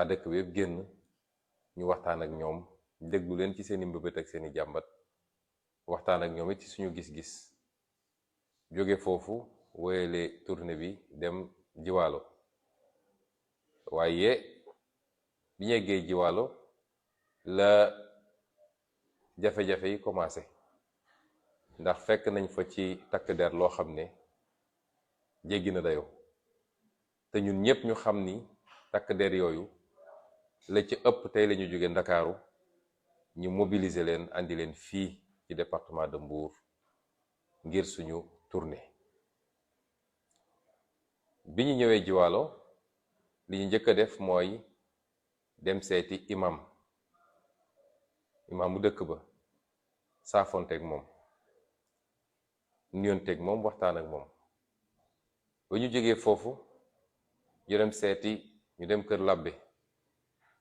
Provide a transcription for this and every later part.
waa dëkk bi yëpp génn ñu waxtaan ak ñoom déglu leen ci seeni mbëbët ak seeni jàmbat waxtaan ak ñoom it ci suñu gis-gis jóge foofu wéyale tournée bi dem Jiwaalo waaye bi ñu yeggee Jiwaalo la jafe-jafe yi commencé ndax fekk nañ fa ci takk der loo xam ne jéggi na dayoo te ñun ñëpp ñu xam ni takk der yooyu la ci ëpp tey la ñu jóge Ndakaaru ñu mobiliser leen andi leen fii ci département de Mbour ngir suñu tournée bi ñu ñëwee Jiwaalo li ñu njëkk a def mooy dem seeti imam mu dëkk ba saafonteeg moom nuyonteeg moom waxtaan ak moom ba ñu jógee foofu ñu dem kër labbe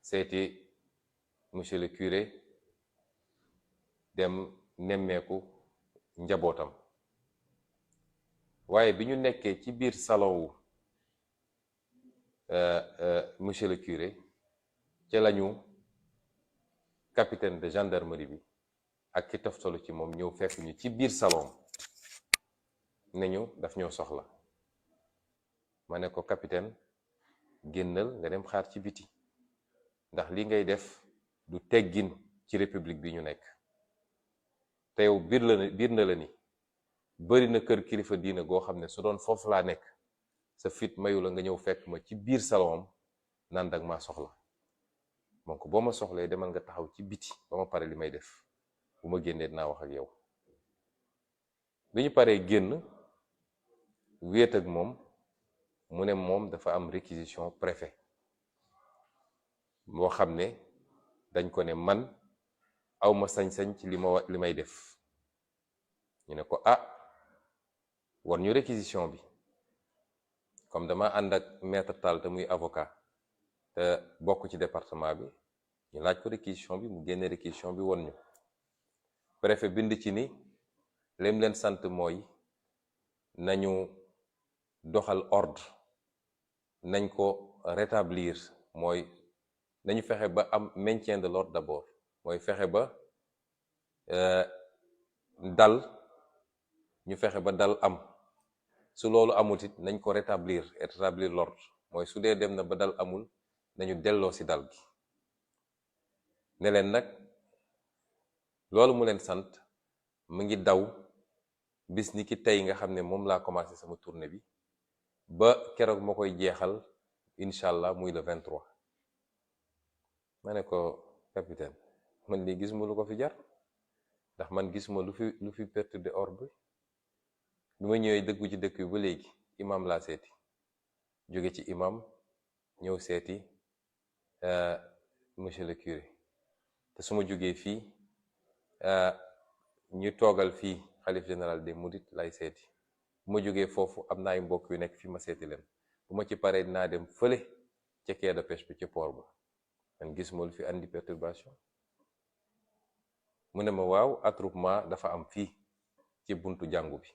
seeti monsieur le curé dem nemmeeku njabootam waaye bi ñu nekkee ci biir salon wu monsieur le curé ca lañu capitaine de gendarmerie bi ak ki toftalu ci moom ñëw fekk ñu ci biir salon ne ñu daf ñoo soxla ma ne ko capitaine génnal nga dem xaar ci biti ndax li ngay def du teggin ci république bi ñu nekk te yow biir na la ni bari na kër kilifa diina goo xam ne su doon foofu laa nekk sa fit mayu la nga ñëw fekk ma ci biir salon am naan dag maa soxla donc boo ma soxlee demal nga taxaw ci biti ba ma pare li may def bu ma génnee dinaa wax ak yow bi ñu paree génn wéet ak moom mu ne moom dafa am réquisition préfet moo xam ne dañ ko ne man awma sañ-sañ ci li may def ñu ne ko war ñu réquisition bi comme dama ànd ak maître Tall te muy avocat te bokk ci département bi ñu laaj ko réquisition bi mu génne réquisition bi won ñu préfet bind ci ni lim leen sant mooy nañu doxal ordre nañ ko rétablir mooy nañu fexe ba am maintien de l'ordre d'abord mooy fexe ba ñu fexe ba dal am su loolu amul it nañ ko rétablir l'ordre mooy su dee dem na ba dal amul nañu delloo ci dal gi ne leen nag loolu mu leen sant mu ngi daw bis ni ki tey nga xam ne moom laa commencé sama tournée bi ba keroog ma koy jeexal incha allah muy le 23 ma ne ko capitaine man lii gisuma lu ko fi jar ndax man gisuma lu fi perturber ordre bi ma ñëwee dëggu ci dëkk bi ba léegi imam laa seeti jóge ci imam ñëw seeti monsieur le curé te su ma jógee fii ñu toogal fii xalif général des mourides lay seeti bu ma jógee foofu am na ay mbokk yu nekk fi ma seeti leen bu ma ci paree dinaa dem fële ca quai de pêche bi ca port ba man gis ma lu fi andi perturbation mu ne ma waaw attroupement dafa am fii ci buntu jàngu bi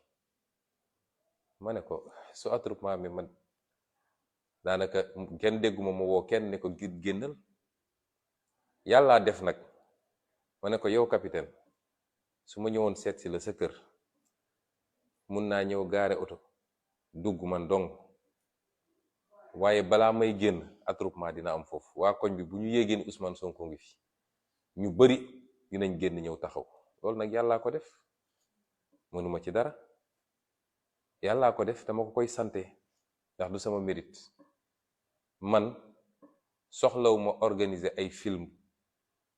ma ne ko su attroupement mi man daanaka kenn dégguma ma woo kenn ne ko génnal yàllaa def nag ma ne ko yow capitaine su ma ñëwoon seet si la sa kër mun naa ñëw gaare oto dugg man dong waaye balaa may génn attroupement dina am foofu waa koñ bi bu ñu yéegee ni Ousmane Sonko ngi fi ñu bari dinañ génn ñëw taxaw loolu nag yàllaa ko def mënuma ci dara yàllaa ko def dama ko koy sante ndax du sama mérite man soxlawuma organiser ay film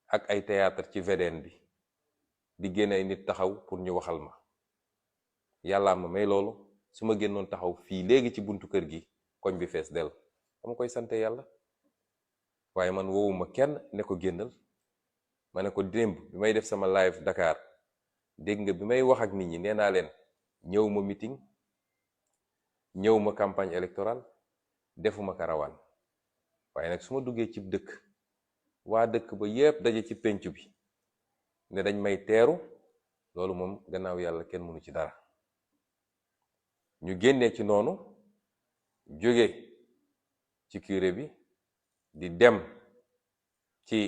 ak ay théâtre ci VDN bi di génne ay nit taxaw pour ñu waxal ma yàllaa ma may loolu su ma génnoon taxaw fii léegi ci buntu kër gi koñ bi fees del dama koy sante yàlla waaye man woowuma kenn ne ko génnal ma ne ko démb bi may def sama live Dakar dégg nga bi may wax ak nit ñi nee naa leen ñëw ma meeting ñëw ma campagne électorale defuma karawaan waaye nag su ma duggee ci dëkk waa dëkk ba yépp daje ci pénc bi ne dañ may teeru loolu moom gannaaw yàlla kenn mënu ci dara ñu génnee ci noonu jóge ci curé bi di dem ci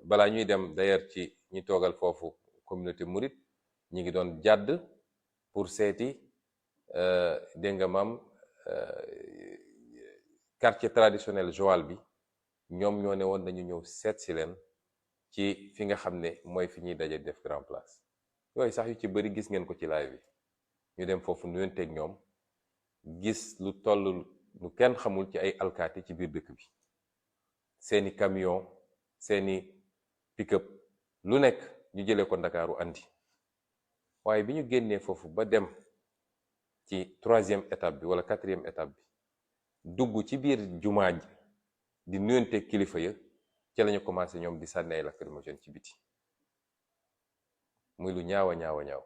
balaa ñuy dem d'ailleurs ci ñi toogal foofu communauté mouride ñi ngi doon jàdd pour seeti dégg nga maam quartier traditionnel Joal bi ñoom ñoo ne woon nañu ñëw seet si leen ci fi nga xam ne mooy fi ñuy daje def grand place yooyu sax yu ci bëri gis ngeen ko ci live bi ñu dem foofu nuyonteeg ñoom gis lu toll lu kenn xamul ci ay alkaati ci biir dëkk bi seeni camion seeni pick-up lu nekk ñu jëlee ko Ndakaaru andi waaye bi ñu génnee foofu ba dem ci 3e étape bi wala 4e étape bi dugg ci biir jumaa ji di nuyonteeg kilifa ya ci lañu commencé ñoom di sànni ay lacrymogène ci biti muy lu ñaaw a ñaaw a ñaaw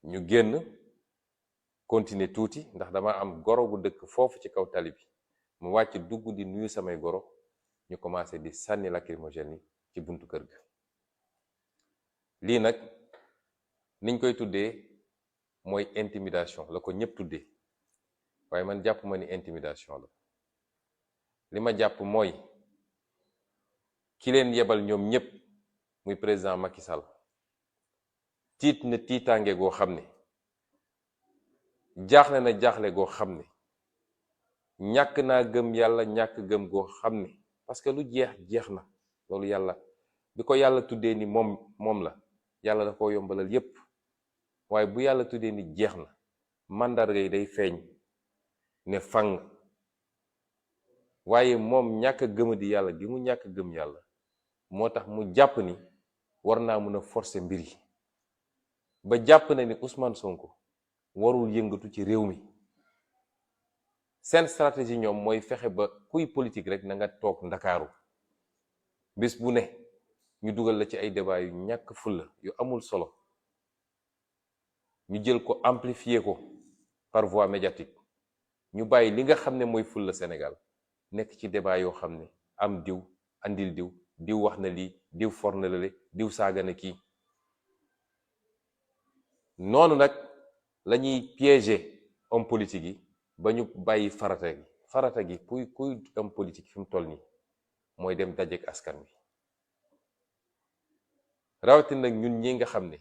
ñu génn continuer tuuti ndax dama am goro bu dëkk foofu ci kaw tali bi mu wàcc dugg di nuyu samay goro ñu commencé di sànni lacrymogène yi ci buntu kër ga lii nag niñ koy tuddee mooy intimidation la ko ñëpp tuddee waaye man jàpp ma ni intimidation la li ma jàpp mooy ki leen yebal ñoom ñëpp muy président Macky Sall tiit na tiitaange goo xam ne jaaxle na jaaxle goo xam ne ñàkk naa gëm yàlla ñàkk gëm goo xam ne parce que lu jeex na loolu yàlla bi ko yàlla tuddee ni moom la yàlla da ko yombalal yépp waaye bu yàlla tuddee ni jeex na màndarga yi day feeñ ne fang waaye moom ñàkk gëm di yàlla gi mu ñàkk gëm yàlla moo tax mu jàpp ni war naa mën a forcer mbir yi ba jàpp na ni Ousmane Sonko warul yëngatu ci réew mi seen stratégie ñoom mooy fexe ba kuy politique rek na nga toog Ndakaaru bés bu ne ñu dugal la ci ay débat yu ñàkk fulla yu amul solo ñu jël ko amplifier ko par voie médiatique ñu bàyyi li nga xam ne mooy fulla Sénégal nekk ci débat yoo xam ne am diw andil diw wax na lii diw for na lale diw saaga na kii noonu nag la ñuy piéger homme politique yi ba ñu bàyyi farata gi kuy homme politique fi mu toll nii mooy dem dajeek askan wi rawatina nag ñun ñi nga xam ne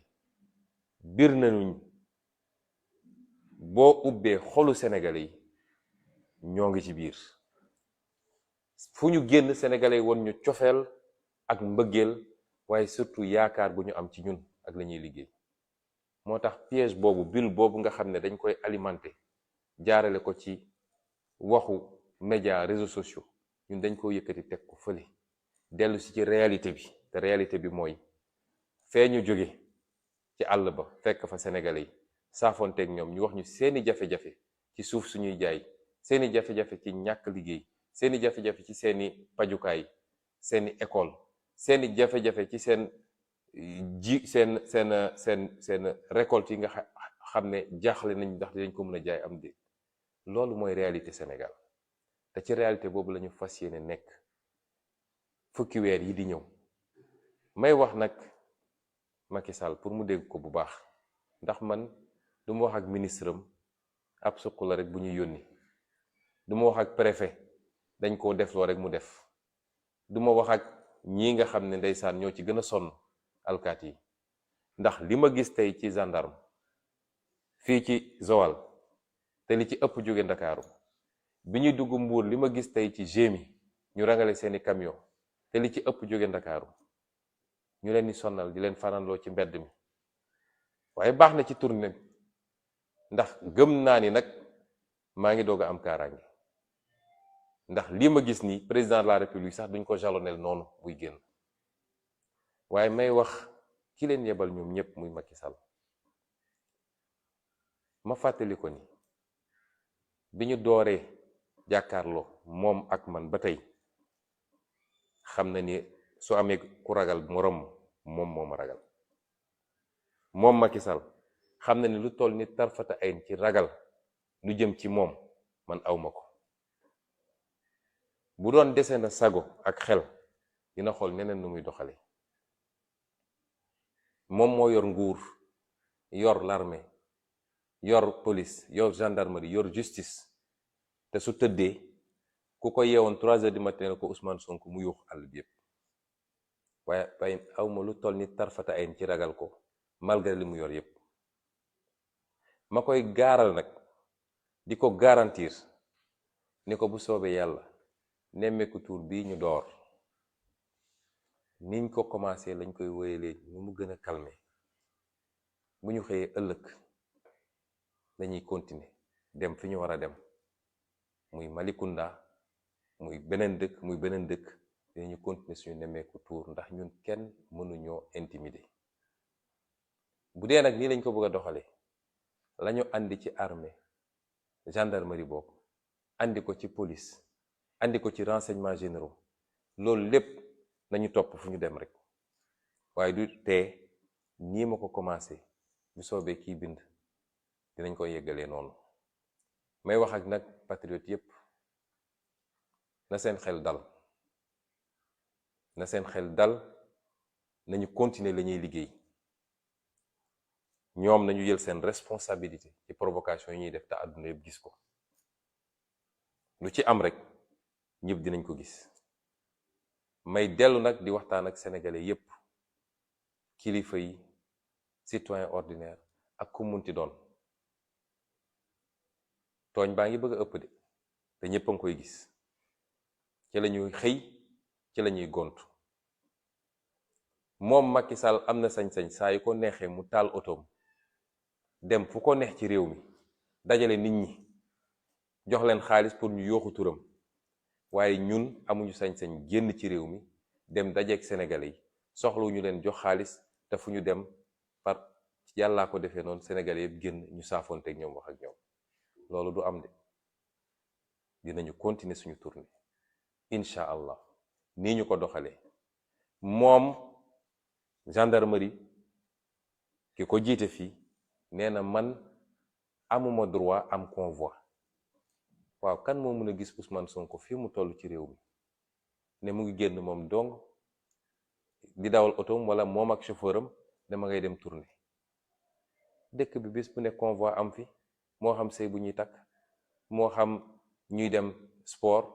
biir nañu boo ubbee xolu Sénégalais yi ñoo ngi ci biir fu ñu génn Sénégalais yi woon ñu cofeel ak mbëggeel waaye surtout yaakaar gu ñu am ci ñun ak la ñuy liggéey moo tax piège boobu bulle boobu nga xam ne dañ koy alimenter jaarale ko ci waxu média réseaux sociaux ñun dañ ko yëkkati teg ko fële dellu si ci réalité bi te réalité bi mooy fee ñu jóge ci àll ba fekk fa Sénégalais yi saafonteeg ñoom ñu wax ñu seeni jafe-jafe ci suuf suñuy jaay seeni jafe-jafe ci ñàkk liggéey seeni jafe-jafe ci seeni pajukaay seeni école seeni jafe-jafe ci seen seen récolte yi nga xam ne jaaxle nañ ndax dinañ ko mën a jaay am déet loolu mooy réalité Sénégal te ci réalité boobu la ñu fas yéene nekk fukki weer yi di ñëw may wax nag Macky Sall pour mu dégg ko bu baax ndax man du ma wax ak ministre am ab suq la rek bu ñuy yónni du ma wax ak préfet dañ koo def loo rek mu def du ma wax ak ñii nga xam ne ndeysaan ñoo ci gën a sonn alkaat yi ndax li ma gis tey ci gendarme fii ci Joal te li ci ëpp jóge Ndakaaru bi ñuy dugg Mbuur li ma gis tey ci GMI ñu rangale seeni camion te li ci ëpp jóge Ndakaaru ñu leen di sonnal di leen fananloo ci mbedd mi waaye baax na ci tournée ndax gëm naa ni nag maa ngi doog a am kaaraange ndax lii ma gis nii président de la république sax duñ ko jalonel noonu buy génn waaye may wax ki leen yebal ñoom ñëpp muy Macky Sall ma fàttali ko ni bi ñu dooree jàkkaarloo moom ak man ba tey xam na ni su amee ku ragal moroom moom moo ma ragal moom Macky Sall xam na ni lu toll ni tarfata ayn ci ragal lu jëm ci moom man awma ko bu doon dese na sago ak xel dina xool neneen nu muy doxale moom moo yor nguur yor l'armée yor police yor gendarmerie yor justice te su tëddee ku ko yeewoon 3 heures du matin la ko Ousmane Sonko mu yuux àll bi yëpp waaye awma lu toll ni tarfata ayn ci ragal ko malgré li mu yor yëpp ma koy gaaral nag di ko garantir ni ko bu soobee yàlla nemmeeku tuur bii ñu door niñ ko commencé lañ koy wéyalee ñu mu gën a calmer bu ñu xëyee ëllëg dañuy continuer dem fi ñu war a dem muy Malicounda muy beneen dëkk dinañu continuer suñu nemmeeku tuur ndax ñun kenn mënuñoo intimider bu dee nag nii lañ ko bëgg a doxale lañu andi ci armée gendarmerie boobu andi ko ci police andi ko ci renseignements généraux loolu lépp nañu topp fu ñu dem rek waaye du tee nii ma ko commencé bu soobee kii bind dinañ ko yeggalee noonu may wax ak nag patriote yépp na seen xel dal nañu continuer la ñuy liggéey ñoom nañu jël seen responsabilité ci provocation yi ñuy def te àdduna yëpp gis ko lu ci am rek ñëpp dinañ ko gis may dellu nag di waxtaan ak sénégalais yépp kilifa yi citoyen ordinaire ak ku munti doon tooñ baa ngi bëgg a ëpp de te ñëpp a ngi koy gis ci la ñuy xëy ci la ñuy gont moom Macky Sall am na sañ-sañ saa yu ko neexee mu taal otoom dem fu ko neex ci réew mi dajale nit ñi jox leen xaalis pour ñu yooxu turam waaye ñun amuñu sañ-sañ génn ci réew mi dem dajeek sénégalais yi soxlawuñu leen jox xaalis te fu ñu dem par yàllaa ko defee noonu sénégalais yëpp génn ñu saafoonteeg ñoom wax ak ñoom loolu du am de dinañu continuer suñu tournée incha allah nii ñu ko doxalee moom gendarmerie ki ko jiite fii nee na man amuma droit am convoi waaw kan moo mën a gis Ousmane Sonko fii mu toll ci réew mi ne mu ngi génn moom dong di dawal otoom wala moom ak chauffeur am dama ngay dem tournée dëkk bi bis bu ne convoi am fi moo xam sëy bu ñuy takk moo xam ñuy dem sport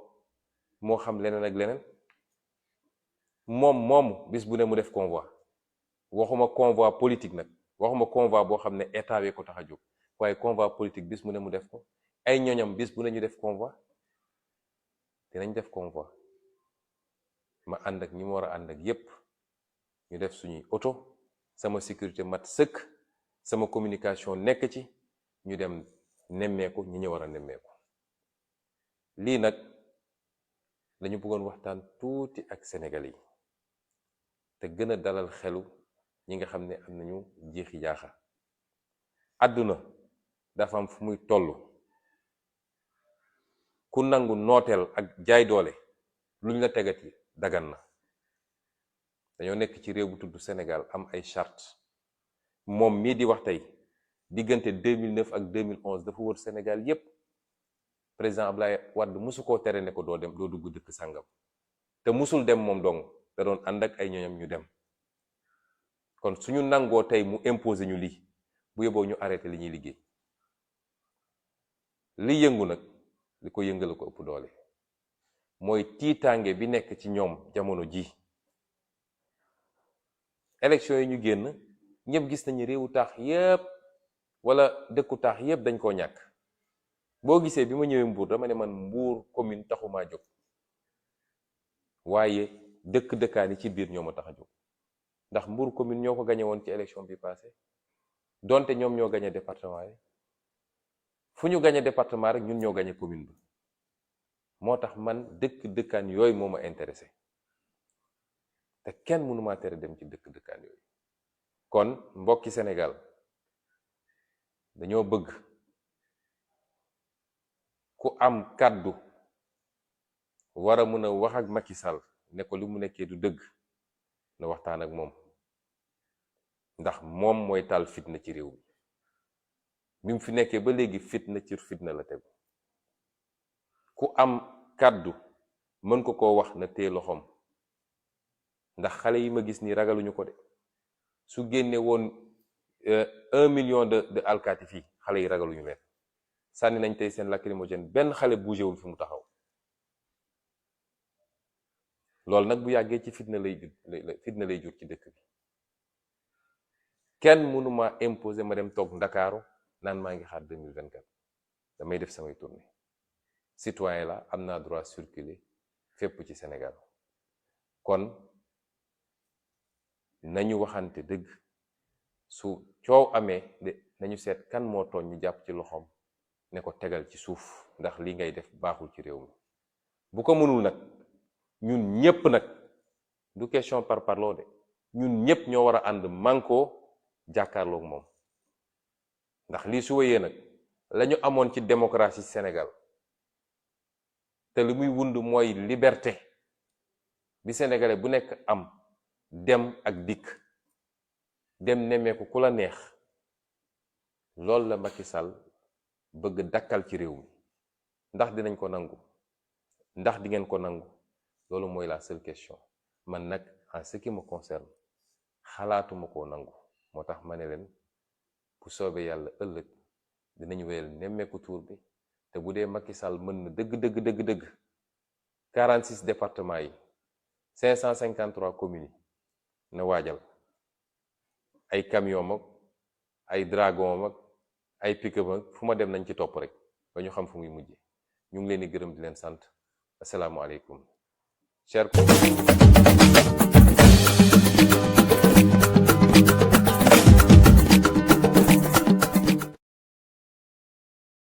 moo xam leneen ak leneen moom moomu bis bu ne mu def convoi waxuma convoi politique nag waxuma convoi boo xam ne état wee ko tax a jóg waaye convoi politique bis bu ne mu def ko ay ñoñam bis bu ne ñu def convoi dinañ def convoi ma ànd ak ñi ma war a ànd ak yépp ñu def suñuy oto sama sécurité mat sëkk sama communication nekk ci ñu dem nemmeeku ñi ñu war a nemmeeku lii nag lañu bëggoon waxtaan tuuti ak Sénégalais yi te gën a dalal xelu ñi nga xam ne am nañu jeexi jaaxa àdduna dafa am fu muy toll ku nangu nooteel ak jaay doole luñ la tegati dagan na dañoo nekk ci réew bu tudd Sénégal am ay charte moom mii di wax tey diggante 2009 ak 2011 dafa wër Sénégal yépp président Ablaye Wade musu koo tere ne ko doo dem doo dugg dëkk sàngam te musul dem moom dong da doon ànd ak ay ñoñam ñu dem kon suñu nangoo tey mu imposer ñu lii bu yóbboo ñu arrêté li ñuy liggéey li yëngu nag li ko yëngala ko ëpp doole mooy tiitaange bi nekk ci ñoom jamono ji élection yi ñu génn ñëpp gis nañu réewu taax yépp wala dëkku taax yépp dañ koo ñàkk boo gisee bi ma ñëwee Mbour dama ne man Mbour commune taxumaa jóg waaye dëkkaan yi ci biir ñoo ma tax a jóg ndax Mbour commune ñoo ko gañe woon ci élection bi passé donte ñoom ñoo gañe département yi fu ñu gañe département rek ñun ñoo gañe commune bi moo tax man dëkkaan yooyu moo ma intéressé te kenn mënu maa tere dem ci dëkkaan yooyu kon mbokki Sénégal dañoo bëgg ku am kàddu war a mën a wax ak Macky Sall ne ko li mu nekkee du dëgg na waxtaan ak moom ndax moom mooy taal fitna ci réew mi bi mu fi nekkee ba léegi fitna la tegu ku am kàddu mën ko koo wax na téye loxoom ndax xale yi ma gis nii ragaluñu ko de su génne woon 1 million de alkaati fii xale yi ragaluñu leen sànni nañ tey seen lacrymogène benn xale bougéwul fi mu taxaw loolu nag bu yàggee ci fitna lay jur ci dëkk bi. kenn mënuma imposer ma dem toog Ndakaaru naan maa ngi xaar 2024 damay def samay tournée citoyen la am naa droit circuler fépp ci Sénégal kon nañu waxante dëgg, su coow amee nañu seet kan moo tooñ ñu jàpp ci loxoom ne ko tegal ci suuf ndax li ngay def baaxul ci réew mi. bu ko mënul nag ñun ñépp nag du question par parloo de ñun ñépp ñoo war a ànd mànkoo jàkkaarloog moom ndax lii su wéyee nag lañu amoon ci démocratie Sénégal te li muy wund mooy liberté bi sénégalais bu nekk am dem ak dikk dem nemmeeku ku la neex, loolu la Macky Sall bëgg dakkal ci réew mi. ndax dinañ ko nangu, ndax di ngeen ko nangu, loolu mooy la seule question. man nag en ce qui me concerne xalaatuma koo nangu, moo tax ma ne leen bu soobee yàlla ëllëg dinañ wéyal nemmeeku tuur bi, te bu dee Macky Sall mën na dëgg 46 départements yi 553 communes yi na waajal ay camion mag ay dragon mag ay pick-up mag fu ma dem nañ ci topp rek ba ñu xam fu muy mujje. ñu ngi leen di gërëm di leen sant. Assalaamu aleykum chers collègues.